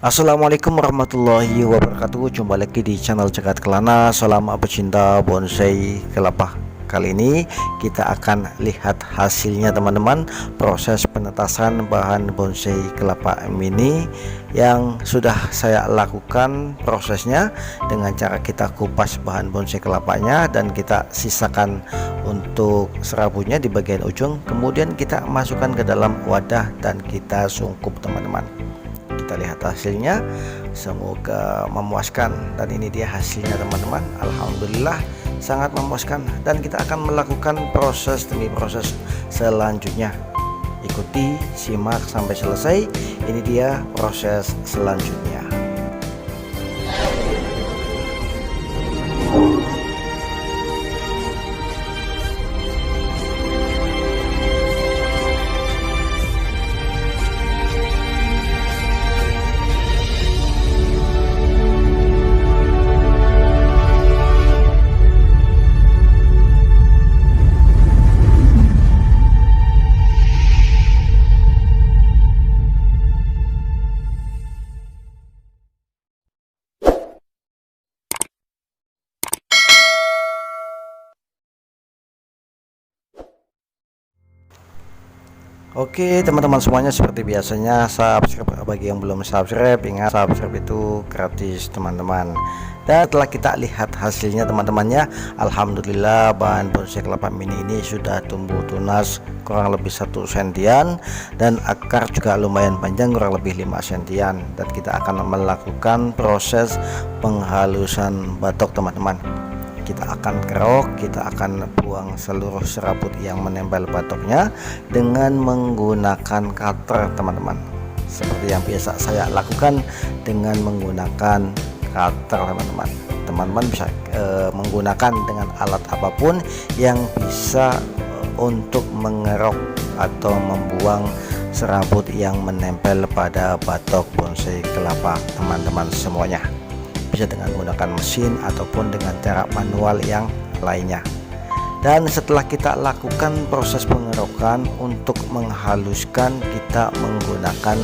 Assalamualaikum warahmatullahi wabarakatuh. Jumpa lagi di channel Jagat Kelana. Salam pecinta bonsai kelapa. Kali ini kita akan lihat hasilnya teman-teman, proses penetasan bahan bonsai kelapa mini yang sudah saya lakukan prosesnya dengan cara kita kupas bahan bonsai kelapanya dan kita sisakan untuk serabutnya di bagian ujung, kemudian kita masukkan ke dalam wadah dan kita sungkup teman-teman. Kita lihat hasilnya, semoga memuaskan. Dan ini dia hasilnya teman-teman, alhamdulillah sangat memuaskan. Dan kita akan melakukan proses demi proses selanjutnya. Ikuti, simak sampai selesai. Ini dia proses selanjutnya. Oke teman-teman semuanya, seperti biasanya subscribe. Bagi yang belum subscribe, ingat subscribe itu gratis teman-teman. Dan setelah kita lihat hasilnya teman-temannya, alhamdulillah bahan bonsai kelapa mini ini sudah tumbuh tunas kurang lebih 1 sentian dan akar juga lumayan panjang kurang lebih 5 sentian. Dan kita akan melakukan proses penghalusan batok teman-teman. Kita akan kerok, kita akan buang seluruh serabut yang menempel batoknya dengan menggunakan cutter teman-teman, seperti yang biasa saya lakukan dengan menggunakan cutter teman-teman. Teman-teman bisa menggunakan dengan alat apapun yang bisa untuk mengerok atau membuang serabut yang menempel pada batok bonsai kelapa teman-teman semuanya. Bisa dengan menggunakan mesin ataupun dengan cara manual yang lainnya. Dan setelah kita lakukan proses pengerokan, untuk menghaluskan kita menggunakan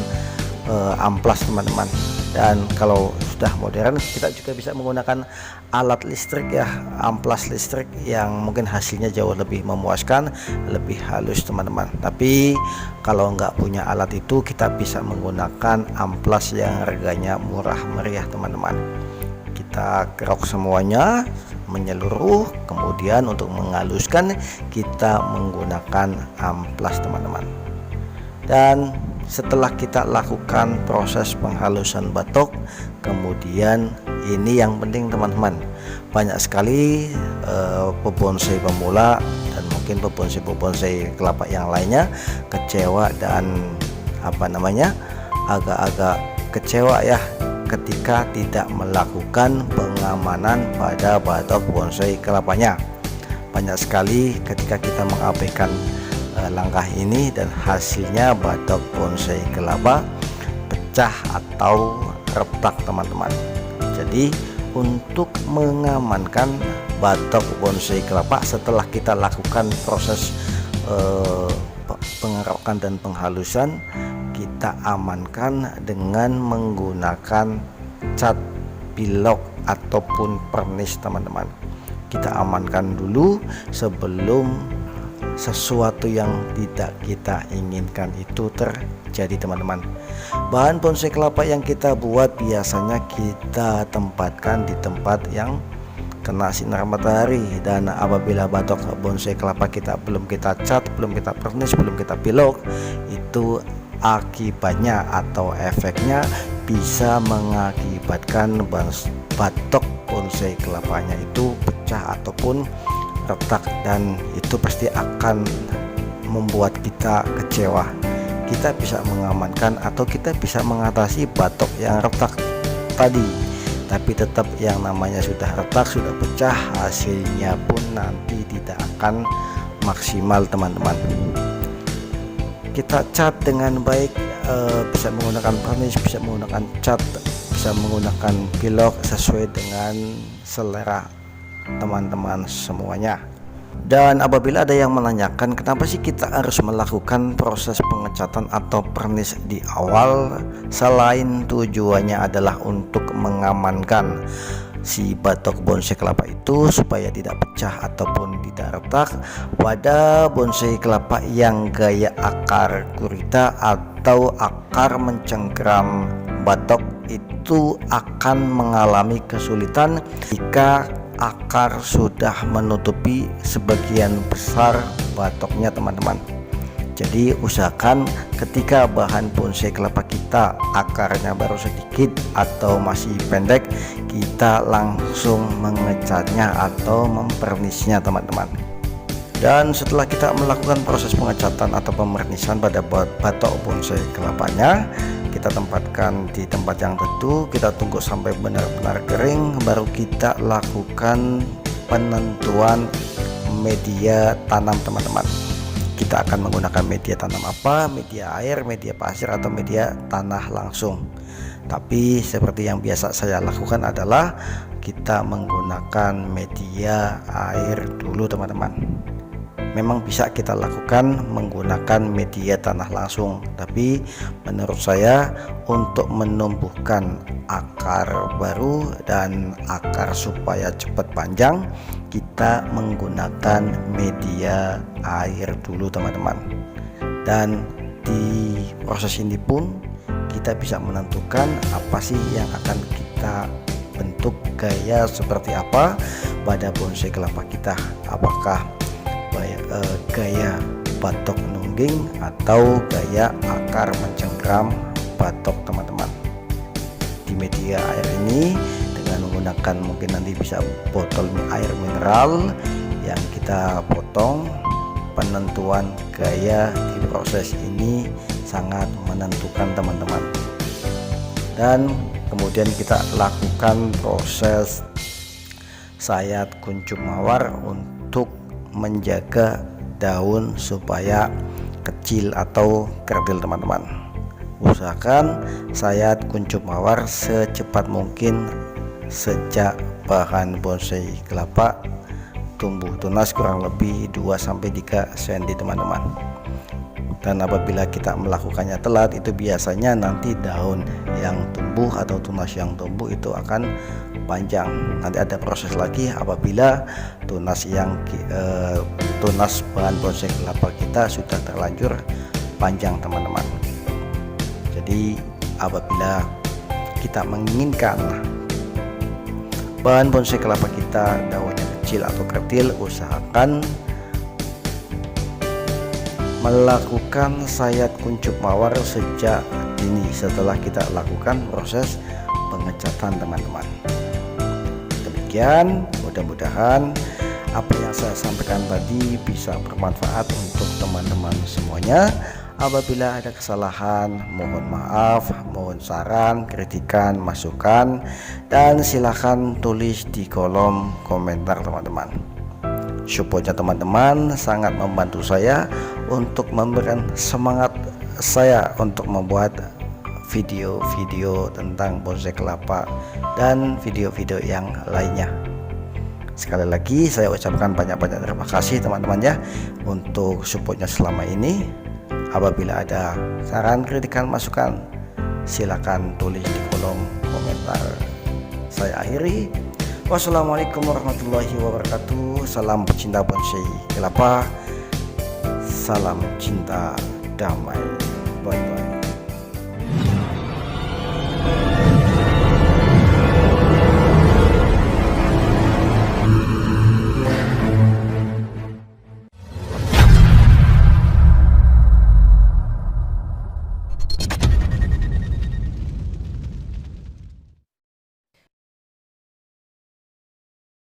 amplas teman-teman. Dan kalau sudah modern kita juga bisa menggunakan alat listrik ya, amplas listrik yang mungkin hasilnya jauh lebih memuaskan, lebih halus teman-teman. Tapi kalau nggak punya alat itu, kita bisa menggunakan amplas yang harganya murah meriah teman-teman. Kita kerok semuanya menyeluruh, kemudian untuk menghaluskan kita menggunakan amplas teman-teman. Dan setelah kita lakukan proses penghalusan batok, kemudian ini yang penting teman-teman, banyak sekali pebonsai pemula dan mungkin pebonsai kelapa yang lainnya kecewa dan agak-agak kecewa ya ketika tidak melakukan pengamanan pada batok bonsai kelapanya. Banyak sekali ketika kita mengabaikan langkah ini dan hasilnya batok bonsai kelapa pecah atau retak teman-teman. Jadi untuk mengamankan batok bonsai kelapa setelah kita lakukan proses pengerokan dan penghalusan, kita amankan dengan menggunakan cat pilok ataupun pernis teman-teman. Kita amankan dulu sebelum sesuatu yang tidak kita inginkan itu terjadi teman-teman. Bahan bonsai kelapa yang kita buat biasanya kita tempatkan di tempat yang kena sinar matahari, dan apabila batok bonsai kelapa kita belum kita cat, belum kita pernis, belum kita pilok, itu akibatnya atau efeknya bisa mengakibatkan batok bonsai kelapanya itu pecah ataupun retak, dan itu pasti akan membuat kita kecewa. Kita bisa mengamankan atau kita bisa mengatasi batok yang retak tadi, tapi tetap yang namanya sudah retak, sudah pecah, hasilnya pun nanti tidak akan maksimal teman-teman. Kita cat dengan baik, bisa menggunakan varnish, bisa menggunakan cat, bisa menggunakan pilok sesuai dengan selera teman-teman semuanya. Dan apabila ada yang menanyakan kenapa sih kita harus melakukan proses pengecatan atau pernis di awal, selain tujuannya adalah untuk mengamankan si batok bonsai kelapa itu supaya tidak pecah ataupun tidak retak pada bonsai kelapa yang gaya akar gurita atau akar mencengkeram batok itu akan mengalami kesulitan jika akar sudah menutupi sebagian besar batoknya teman-teman. Jadi usahakan ketika bahan bonsai kelapa kita akarnya baru sedikit atau masih pendek, kita langsung mengecatnya atau mempernisnya teman-teman. Dan setelah kita melakukan proses pengecatan atau pemernisan pada batok bonsai kelapanya, kita tempatkan di tempat yang teduh, kita tunggu sampai benar-benar kering, baru kita lakukan penentuan media tanam teman-teman. Kita akan menggunakan media tanam apa, media air, media pasir, atau media tanah langsung. Tapi seperti yang biasa saya lakukan adalah kita menggunakan media air dulu teman-teman. Memang bisa kita lakukan menggunakan media tanah langsung, tapi menurut saya untuk menumbuhkan akar baru dan akar supaya cepat panjang, kita menggunakan media air dulu teman-teman. Dan di proses ini pun kita bisa menentukan apa sih yang akan kita bentuk gaya seperti apa pada bonsai kelapa kita, apakah gaya batok nungging atau gaya akar mencengkram batok teman-teman. Di media air ini dengan menggunakan mungkin nanti bisa botol air mineral yang kita potong, penentuan gaya di proses ini sangat menentukan teman-teman. Dan kemudian kita lakukan proses sayat kuncup mawar untuk menjaga daun supaya kecil atau kerdil teman-teman. Usahakan sayat kuncup mawar secepat mungkin sejak bahan bonsai kelapa tumbuh tunas kurang lebih 2-3 cm teman-teman. Dan apabila kita melakukannya telat, itu biasanya nanti daun yang tumbuh atau tunas yang tumbuh itu akan panjang. Nanti ada proses lagi apabila tunas bahan bonsai kelapa kita sudah terlanjur panjang teman-teman. Jadi apabila kita menginginkan bahan bonsai kelapa kita daunnya kecil atau kerdil, usahakan melakukan sayat kuncup mawar sejak dini setelah kita lakukan proses pengecatan teman-teman. Demikian, mudah-mudahan apa yang saya sampaikan tadi bisa bermanfaat untuk teman-teman semuanya. Apabila ada kesalahan, mohon maaf, mohon saran, kritikan, masukan, dan silahkan tulis di kolom komentar teman-teman. Supportnya teman-teman sangat membantu saya untuk memberikan semangat saya untuk membuat video-video tentang bonsai kelapa dan video-video yang lainnya. Sekali lagi saya ucapkan banyak-banyak terima kasih teman-teman ya untuk supportnya selama ini. Apabila ada saran, kritikan, masukan, silakan tulis di kolom komentar. Saya akhiri. Wassalamualaikum warahmatullahi wabarakatuh. Salam pecinta bonsai kelapa. Salam cinta damai.